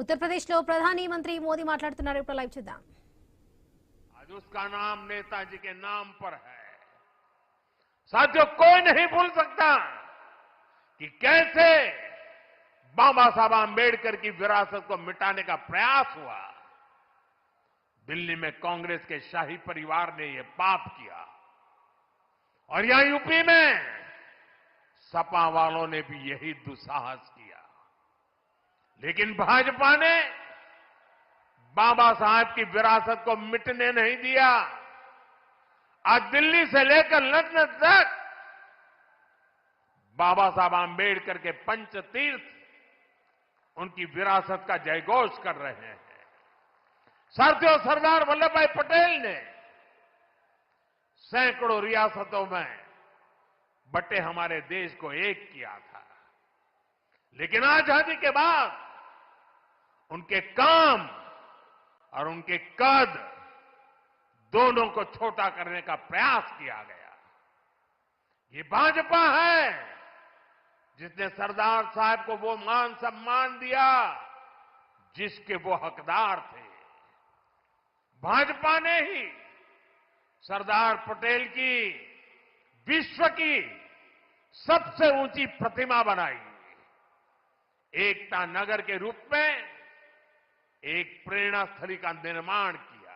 ఉత్తరప్రదేశ్లో ప్రధాని మంత్రి మోదీ మాట్లాడుతున్నారు. ఇప్పుడు లైవ్ చూద్దాం. आज उसका नाम नेताजी के नाम पर है। साथियों, कोई नहीं भूल सकता कि कैसे बाबा साहब आंबेडकर की विरासत को मिटाने का प्रयास हुआ। दिल्ली में कांग्रेस के शाही परिवार ने यह पाप किया और यहां यूपी में सपा वालों ने भी यही दुस्साहस किया। लेकिन भाजपा ने बाबा साहब की विरासत को मिटने नहीं दिया। आज दिल्ली से लेकर लखनऊ तक बाबा साहब आंबेडकर के पंचतीर्थ उनकी विरासत का जयघोष कर रहे हैं। साथियों, सरदार वल्लभ भाई पटेल ने सैकड़ों रियासतों में बटे हमारे देश को एक किया था, लेकिन आजादी के बाद उनके काम और उनके कद दोनों को छोटा करने का प्रयास किया गया। ये भाजपा है जिसने सरदार साहब को वो मान सम्मान दिया जिसके वो हकदार थे। भाजपा ने ही सरदार पटेल की विश्व की सबसे ऊंची प्रतिमा बनाई, एकता नगर के रूप में एक प्रेरणा स्थली का निर्माण किया।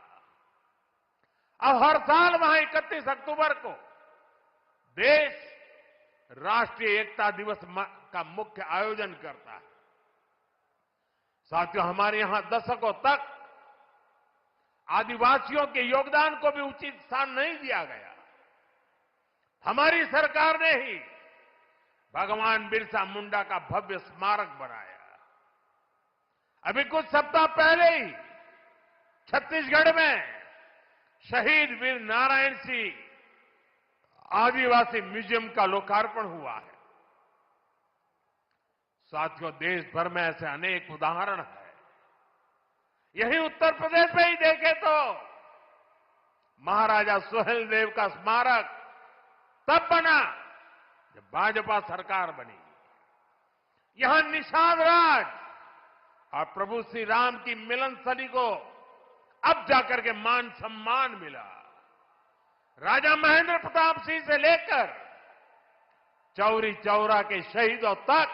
अब हर साल वहां 31 अक्टूबर को देश राष्ट्रीय एकता दिवस का मुख्य आयोजन करता है। साथियों, हमारे यहां दशकों तक आदिवासियों के योगदान को भी उचित स्थान नहीं दिया गया। हमारी सरकार ने ही भगवान बिरसा मुंडा का भव्य स्मारक बनाया। अभी कुछ सप्ताह पहले ही छत्तीसगढ़ में शहीद वीर नारायण सिंह आदिवासी म्यूजियम का लोकार्पण हुआ है। साथियों, देश भर में ऐसे अनेक उदाहरण हैं। यही उत्तर प्रदेश में ही देखें तो महाराजा सुहेलदेव का स्मारक तब बना जब भाजपा सरकार बनी। यहां निषाद राज और प्रभु श्री राम की मिलन स्थली को अब जाकर के मान सम्मान मिला। राजा महेंद्र प्रताप सिंह से लेकर चौरी चौरा के शहीदों तक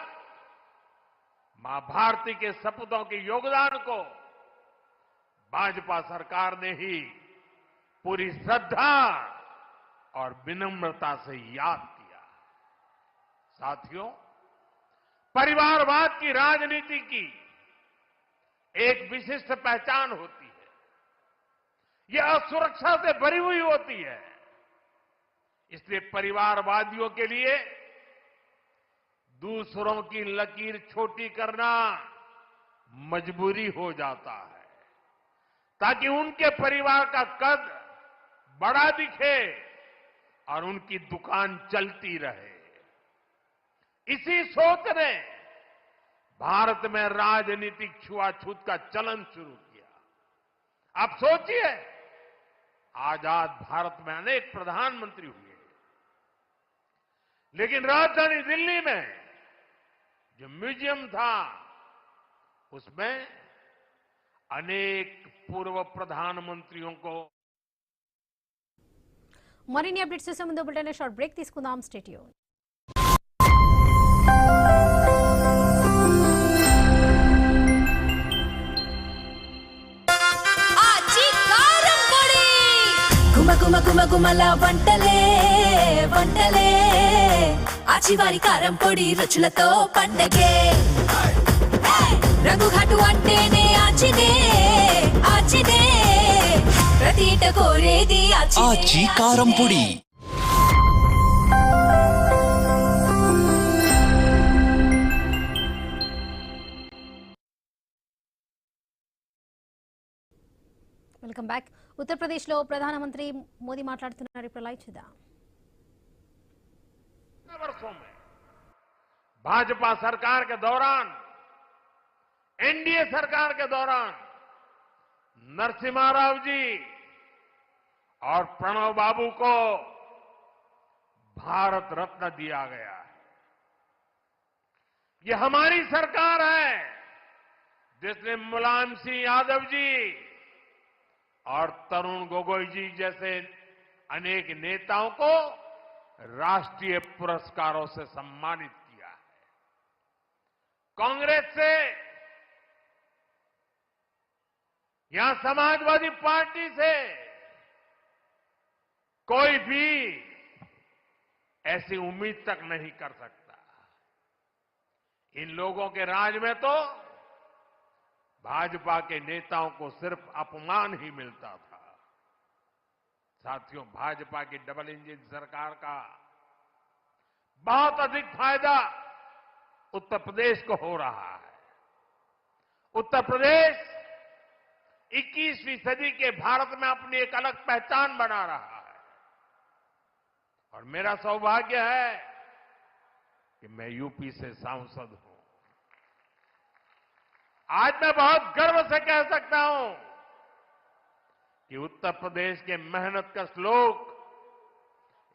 मां भारती के सपूतों के योगदान को भाजपा सरकार ने ही पूरी श्रद्धा और विनम्रता से याद किया। साथियों, परिवारवाद की राजनीति की एक विशिष्ट पहचान होती है। यह असुरक्षा से भरी हुई होती है। इसलिए परिवारवादियों के लिए दूसरों की लकीर छोटी करना मजबूरी हो जाता है, ताकि उनके परिवार का कद बड़ा दिखे और उनकी दुकान चलती रहे। इसी सोच ने भारत में राजनीतिक छुआछूत का चलन शुरू किया। आप सोचिए, आजाद भारत में अनेक प्रधानमंत्री हुए, लेकिन राजधानी दिल्ली में जो म्यूजियम था उसमें अनेक पूर्व प्रधानमंत्रियों को మరిన్ని అప్డేట్స్ చూసే ముందు బులెటిన్ షార్ట్ బ్రేక్ తీసుకుందాం. Stay tune. గుమగుమల వంటలే వంటలే ఆచివారి కారం పొడి రుచులతో పండగే. రంగు ఘాటు అంటేనే ఆచినే ఆచినే ప్రతి ఇంట కోరేది ఆచి కారం పొడి. Welcome back. ఉత్తరప్రదేశ్లో ప్రధానమంత్రి మోదీ మాట్లాడుతున్నారు. ఇప్పుడు లైవ్ చూద్దాం. वर्षों में भाजपा सरकार के दौरान, एनडीए सरकार के दौरान नरसिम्हा राव जी और प्रणव बाबू को भारत रत्न दिया गया है। ये हमारी सरकार है जिसने मुलायम सिंह यादव जी और तरुण गोगोई जी जैसे अनेक नेताओं को राष्ट्रीय पुरस्कारों से सम्मानित किया है। कांग्रेस से या समाजवादी पार्टी से कोई भी ऐसी उम्मीद तक नहीं कर सकता। इन लोगों के राज में तो भाजपा के नेताओं को सिर्फ अपमान ही मिलता था। साथियों, भाजपा की डबल इंजन सरकार का बहुत अधिक फायदा उत्तर प्रदेश को हो रहा है। उत्तर प्रदेश 21वीं सदी के भारत में अपनी एक अलग पहचान बना रहा है और मेरा सौभाग्य है कि मैं यूपी से सांसद हूं। आज मैं बहुत गर्व से कह सकता हूं कि उत्तर प्रदेश के मेहनतकश लोग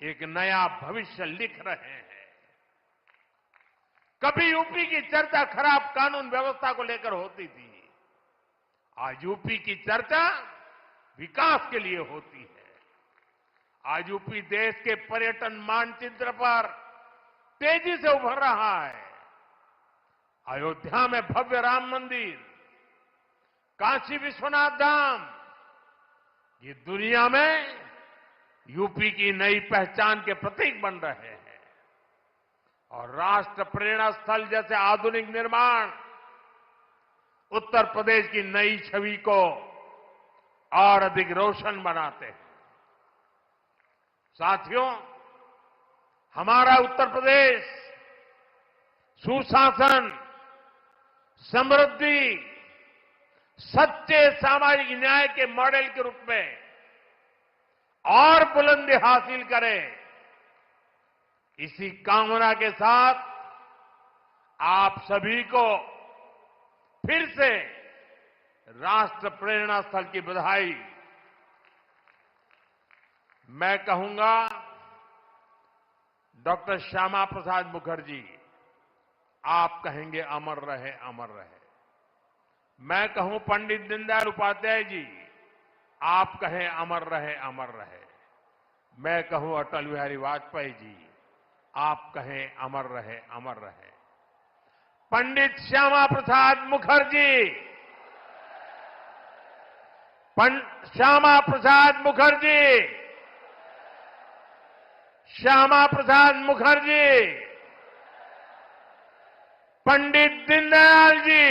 एक नया भविष्य लिख रहे हैं। कभी यूपी की चर्चा खराब कानून व्यवस्था को लेकर होती थी, आज यूपी की चर्चा विकास के लिए होती है। आज यूपी देश के पर्यटन मानचित्र पर तेजी से उभर रहा है। अयोध्या में भव्य राम मंदिर, काशी विश्वनाथ धाम, ये दुनिया में यूपी की नई पहचान के प्रतीक बन रहे हैं और राष्ट्र प्रेरणा स्थल जैसे आधुनिक निर्माण उत्तर प्रदेश की नई छवि को और अधिक रोशन बनाते हैं। साथियों, हमारा उत्तर प्रदेश सुशासन, समृद्धि, सच्चे सामाजिक न्याय के मॉडल के रूप में और बुलंदी हासिल करे, इसी कामना के साथ आप सभी को फिर से राष्ट्र प्रेरणा स्थल की बधाई। मैं कहूंगा डॉक्टर श्यामा प्रसाद मुखर्जी, आप कहेंगे अमर रहे, अमर रहे। मैं कहूं पंडित दीनदयाल उपाध्याय जी, आप कहें अमर रहे, अमर रहे। मैं कहूं अटल बिहारी वाजपेयी जी, आप कहें अमर रहे, अमर रहे। पंडित श्यामा प्रसाद मुखर्जी, श्यामा प्रसाद मुखर्जी, श्यामा प्रसाद मुखर्जी, पंडित दीनदयाल जी,